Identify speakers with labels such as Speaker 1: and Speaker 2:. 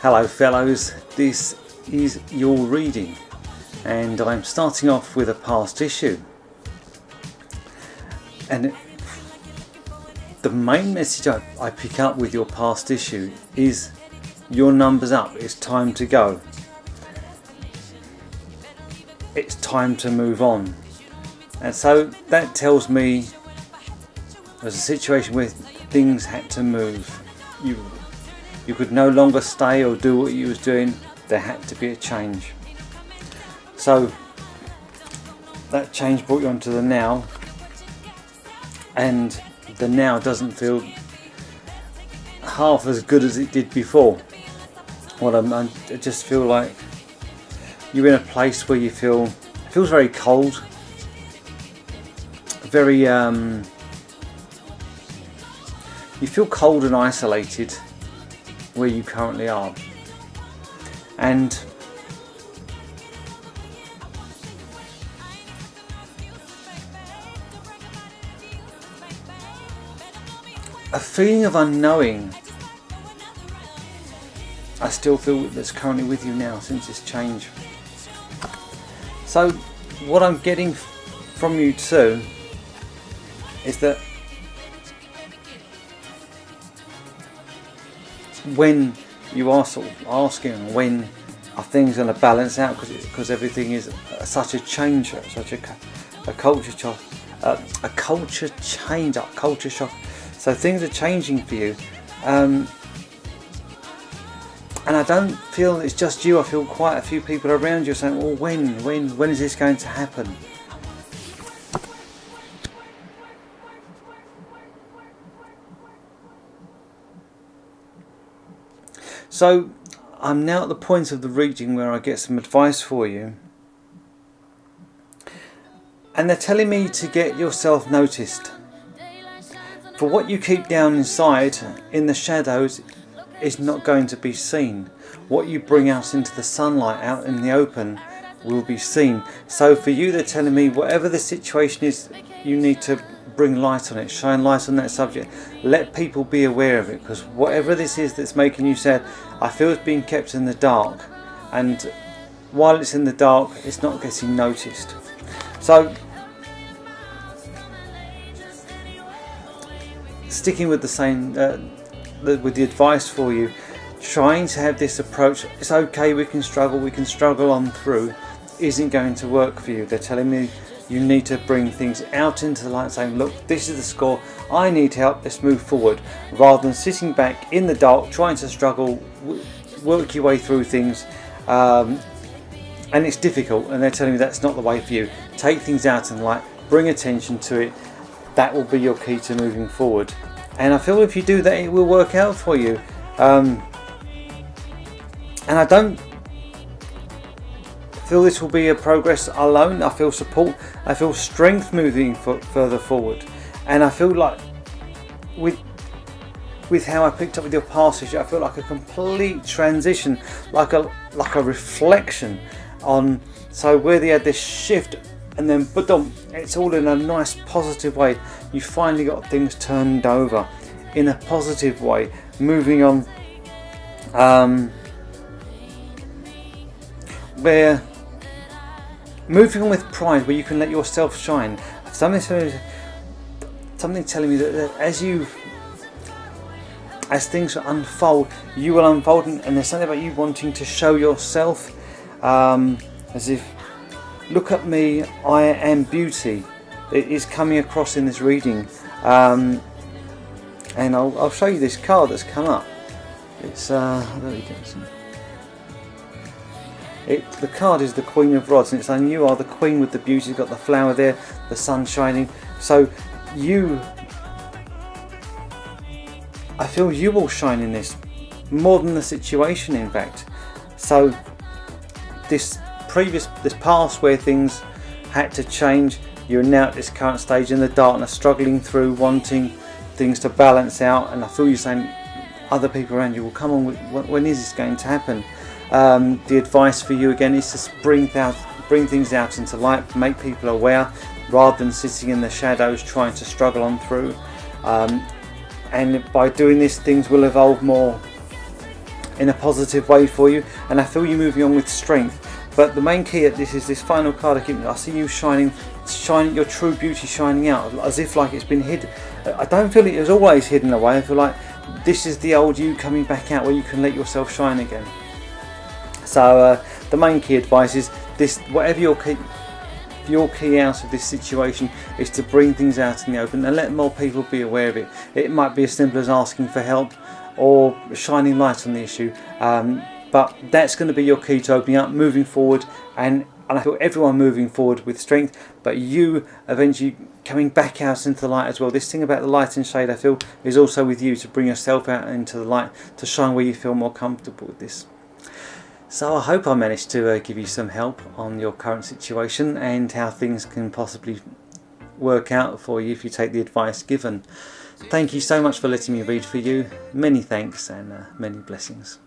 Speaker 1: Hello fellows, this is your reading and I'm starting off with a past issue, and the main message I pick up with your past issue is your number's up, it's time to go, it's time to move on. And so that tells me there's a situation where things had to move. You could no longer stay or do what you was doing. There had to be a change. So that change brought you onto the now, and the now doesn't feel half as good as it did before. Well, I just feel like you're in a place where it feels very cold, very you feel cold and isolated where you currently are, and a feeling of unknowing I still feel that's currently with you now since this change. So what I'm getting from you too is that when you are sort of asking when are things going to balance out, because everything is such a change, such a culture shock, a culture change, a culture shock. So things are changing for you, and I don't feel it's just you. I feel quite a few people around you saying, "Well, when is this going to happen?" So I'm now at the point of the reading where I get some advice for you, and they're telling me to get yourself noticed. For what you keep down inside in the shadows is not going to be seen. What you bring out into the sunlight, out in the open, will be seen. So for you, they're telling me whatever the situation is, you need to bring light on it, shine light on that subject, let people be aware of it, because whatever this is that's making you sad, I feel it's being kept in the dark, and while it's in the dark it's not getting noticed. So sticking with the same with the advice for you, trying to have this approach, it's okay, we can struggle on through, isn't going to work for you. They're telling me you need to bring things out into the light, saying, look, this is the score, I need help, let's move forward, rather than sitting back in the dark trying to struggle, work your way through things, and it's difficult, and they're telling me that's not the way for you. Take things out in the light, bring attention to it, that will be your key to moving forward. And I feel if you do that, it will work out for you. And I don't feel this will be a progress alone. I feel support, I feel strength moving further forward, and I feel like with how I picked up with your past issue, I feel like a complete transition, like a reflection on, so where they had this shift and then boom, it's all in a nice positive way. You finally got things turned over in a positive way, moving on, where moving on with pride, where you can let yourself shine. Something telling me that as things unfold, you will unfold, and there's something about you wanting to show yourself, as if, look at me, I am beauty. It is coming across in this reading, and I'll show you this card that's come up. It's the card is the Queen of Rods, and it's saying you are the Queen with the beauty. You've got the flower there, the sun shining. So I feel you will shine in this more than the situation, in fact. So this past where things had to change, you're now at this current stage in the darkness, struggling through, wanting things to balance out, and I feel you saying other people around you will come on, when is this going to happen? The advice for you again is to bring things out into light, make people aware, rather than sitting in the shadows trying to struggle on through. And by doing this, things will evolve more in a positive way for you, and I feel you moving on with strength. But the main key at this is this final card. I see you shining your true beauty shining out, as if like it's been hid. I don't feel it was always hidden away. I feel like this is the old you coming back out, where you can let yourself shine again. So the main key advice is this: whatever your key out of this situation is to bring things out in the open and let more people be aware of it. It might be as simple as asking for help or shining light on the issue, but that's going to be your key to opening up, moving forward, and I feel everyone moving forward with strength, but you eventually coming back out into the light as well. This thing about the light and shade, I feel, is also with you, to bring yourself out into the light, to shine where you feel more comfortable with this. So I hope I managed to give you some help on your current situation and how things can possibly work out for you if you take the advice given. Thank you so much for letting me read for you. Many thanks and many blessings.